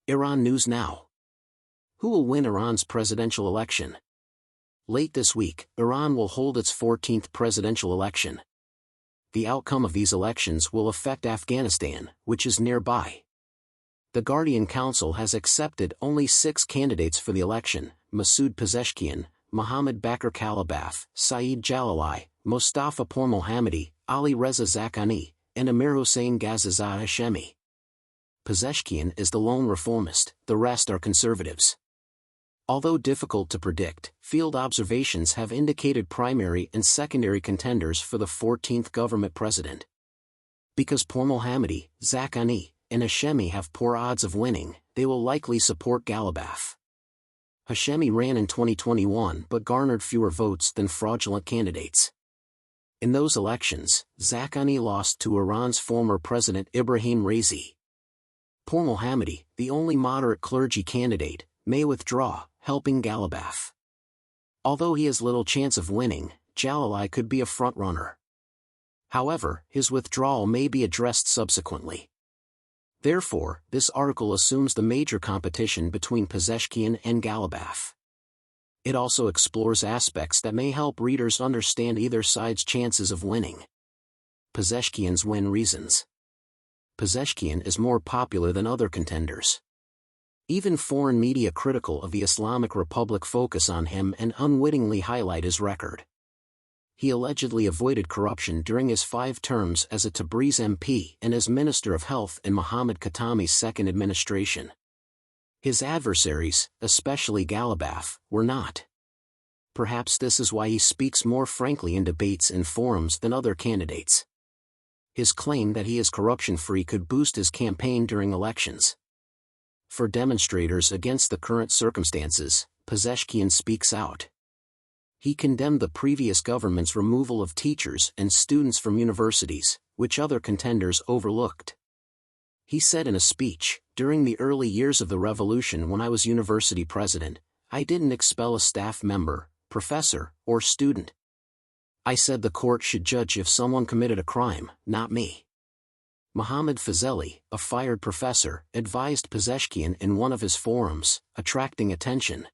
Iran News Now. Who will win Iran's presidential election? Late this week, Iran will hold its 14th presidential election. The outcome of these elections will affect Afghanistan, which is nearby. The Guardian Council has accepted only 6 candidates for the election: Masoud Pezeshkian, Mohammad Bakr Kalibaf, Saeed Jalali, Mostafa Pourmohammadi, Ali Reza Zaghani, and Amir Hossein Ghazazah Hashemi. Pezeshkian is the lone reformist, the rest are conservatives. Although difficult to predict, field observations have indicated primary and secondary contenders for the 14th government president. Because Pourmohammadi, Zaghani, and Hashemi have poor odds of winning, they will likely support Kalibaf. Hashemi ran in 2021 but garnered fewer votes than fraudulent candidates. In those elections, Zaghani lost to Iran's former president Ibrahim Raisi. Pourmohammadi, the only moderate clergy candidate, may withdraw, helping Kalibaf. Although he has little chance of winning, Jalali could be a frontrunner. However, his withdrawal may be addressed subsequently. Therefore, this article assumes the major competition between Pezeshkian and Kalibaf. It also explores aspects that may help readers understand either side's chances of winning. Pezeshkian's win reasons. Pezeshkian is more popular than other contenders. Even foreign media critical of the Islamic Republic focus on him and unwittingly highlight his record. He allegedly avoided corruption during his 5 terms as a Tabriz MP and as Minister of Health in Mohammad Khatami's second administration. His adversaries, especially Kalibaf, were not. Perhaps this is why he speaks more frankly in debates and forums than other candidates. His claim that he is corruption-free could boost his campaign during elections. For demonstrators against the current circumstances, Pezeshkian speaks out. He condemned the previous government's removal of teachers and students from universities, which other contenders overlooked. He said in a speech, "During the early years of the revolution when I was university president, I didn't expel a staff member, professor, or student. I said the court should judge if someone committed a crime, not me." Mohammad Fazeli, a fired professor, advised Pezeshkian in one of his forums, attracting attention.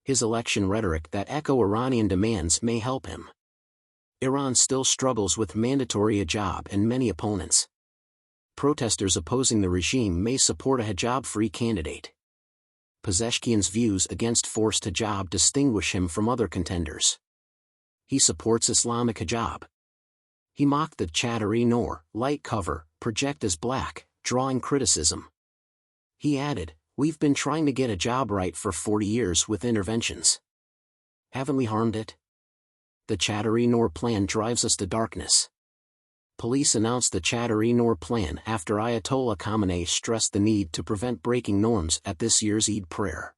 His election rhetoric that echo Iranian demands may help him. Iran still struggles with mandatory hijab and many opponents. Protesters opposing the regime may support a hijab-free candidate. Pezeshkian's views against forced hijab distinguish him from other contenders. He supports Islamic hijab. He mocked the Chadar-e-Noor, light cover, project as black, drawing criticism. He added, "We've been trying to get hijab right for 40 years with interventions. Haven't we harmed it? The Chadar-e-Noor plan drives us to darkness." Police announced the Chadar-e-Noor plan after Ayatollah Khamenei stressed the need to prevent breaking norms at this year's Eid prayer.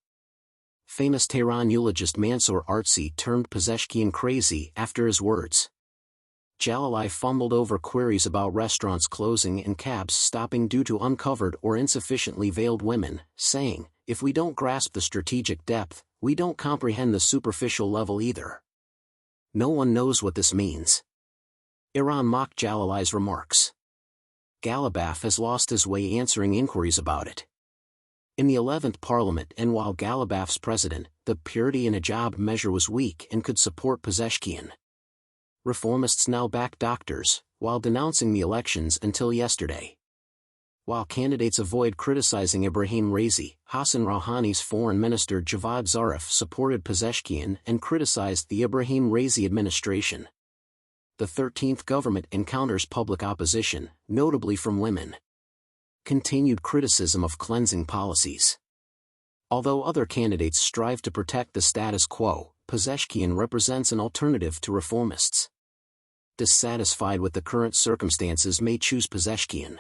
Famous Tehran eulogist Mansour Artsi termed Pezeshkian crazy after his words. Jalali fumbled over queries about restaurants closing and cabs stopping due to uncovered or insufficiently veiled women, saying, "If we don't grasp the strategic depth, we don't comprehend the superficial level either." No one knows what this means. Iran mocked Jalali's remarks. Kalibaf has lost his way answering inquiries about it. In the 11th Parliament, and while Kalibaf's president, the purity in hijab measure was weak and could support Pezeshkian. Reformists now back doctors, while denouncing the elections until yesterday. While candidates avoid criticizing Ibrahim Raisi, Hassan Rouhani's foreign minister Javad Zarif supported Pezeshkian and criticized the Ibrahim Raisi administration. The 13th government encounters public opposition, notably from women. Continued criticism of cleansing policies. Although other candidates strive to protect the status quo, Pezeshkian represents an alternative to reformists. Dissatisfied with the current circumstances may choose Pezeshkian.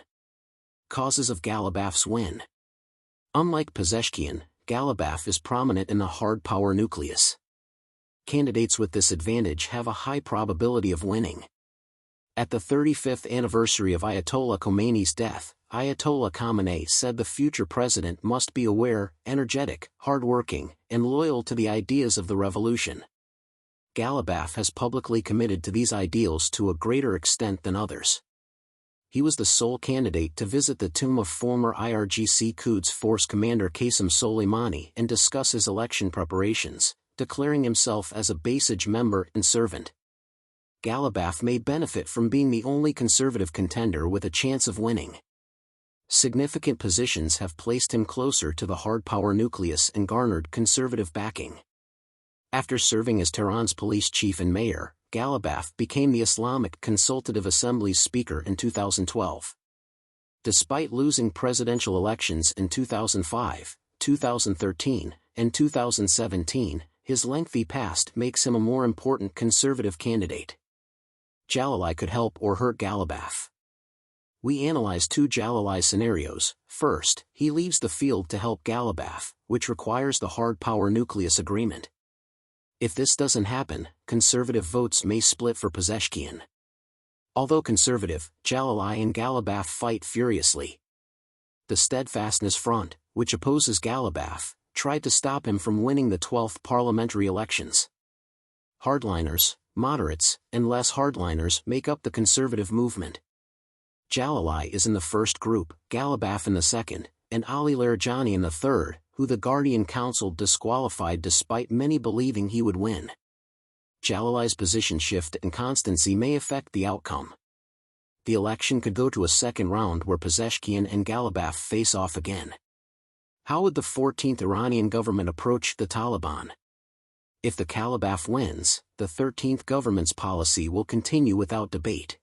Causes of Kalibaf's win. Unlike Pezeshkian, Kalibaf is prominent in the hard power nucleus. Candidates with this advantage have a high probability of winning. At the 35th anniversary of Ayatollah Khomeini's death, Ayatollah Khamenei said the future president must be aware, energetic, hard-working, and loyal to the ideas of the revolution. Kalibaf has publicly committed to these ideals to a greater extent than others. He was the sole candidate to visit the tomb of former IRGC Quds Force commander Qasem Soleimani and discuss his election preparations, declaring himself as a Basij member and servant. Ghalibaf may benefit from being the only conservative contender with a chance of winning. Significant positions have placed him closer to the hard power nucleus and garnered conservative backing. After serving as Tehran's police chief and mayor, Ghalibaf became the Islamic Consultative Assembly's speaker in 2012. Despite losing presidential elections in 2005, 2013, and 2017, his lengthy past makes him a more important conservative candidate. Jalali could help or hurt Ghalibaf. We analyze two Jalali scenarios. First, he leaves the field to help Ghalibaf, which requires the hard power nucleus agreement. If this doesn't happen, conservative votes may split for Pezeshkian. Although conservative, Jalali and Ghalibaf fight furiously. The Steadfastness Front, which opposes Ghalibaf, tried to stop him from winning the 12th parliamentary elections. Hardliners, moderates, and less hardliners make up the conservative movement. Jalali is in the first group, Ghalibaf in the second, and Ali Larijani in the third, who the Guardian Council disqualified despite many believing he would win. Jalali's position shift and constancy may affect the outcome. The election could go to a second round where Pezeshkian and Ghalibaf face off again. How would the 14th Iranian government approach the Taliban? If the Ghalibaf wins, the 13th government's policy will continue without debate.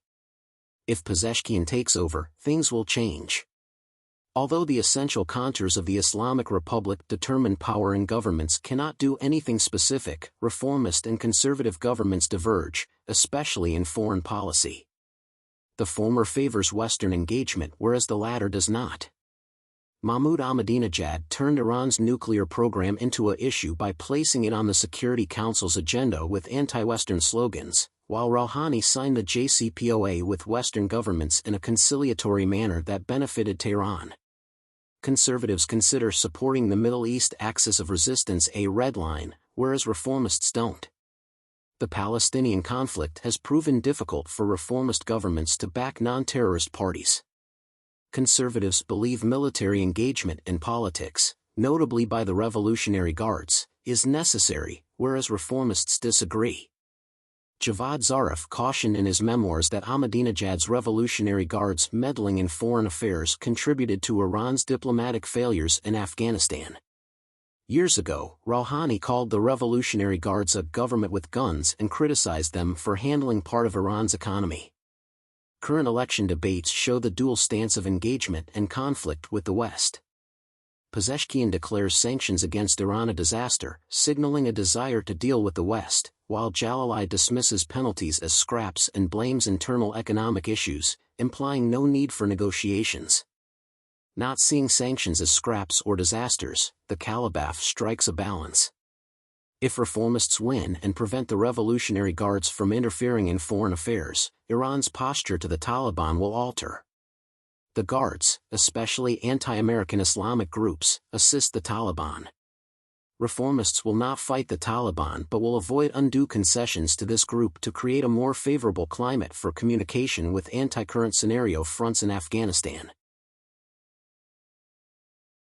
If Pezeshkian takes over, things will change. Although the essential contours of the Islamic Republic determine power in governments cannot do anything specific, reformist and conservative governments diverge, especially in foreign policy. The former favors Western engagement whereas the latter does not. Mahmoud Ahmadinejad turned Iran's nuclear program into an issue by placing it on the Security Council's agenda with anti-Western slogans, while Rouhani signed the JCPOA with Western governments in a conciliatory manner that benefited Tehran. Conservatives consider supporting the Middle East axis of resistance a red line, whereas reformists don't. The Palestinian conflict has proven difficult for reformist governments to back non-terrorist parties. Conservatives believe military engagement in politics, notably by the Revolutionary Guards, is necessary, whereas reformists disagree. Javad Zarif cautioned in his memoirs that Ahmadinejad's Revolutionary Guards meddling in foreign affairs contributed to Iran's diplomatic failures in Afghanistan. Years ago, Rouhani called the Revolutionary Guards a government with guns and criticized them for handling part of Iran's economy. Current election debates show the dual stance of engagement and conflict with the West. Pezeshkian declares sanctions against Iran a disaster, signaling a desire to deal with the West, while Jalali dismisses penalties as scraps and blames internal economic issues, implying no need for negotiations. Not seeing sanctions as scraps or disasters, the Ghalibaf strikes a balance. If reformists win and prevent the Revolutionary Guards from interfering in foreign affairs, Iran's posture to the Taliban will alter. The Guards, especially anti-American Islamic groups, assist the Taliban. Reformists will not fight the Taliban but will avoid undue concessions to this group to create a more favorable climate for communication with anti-current scenario fronts in Afghanistan.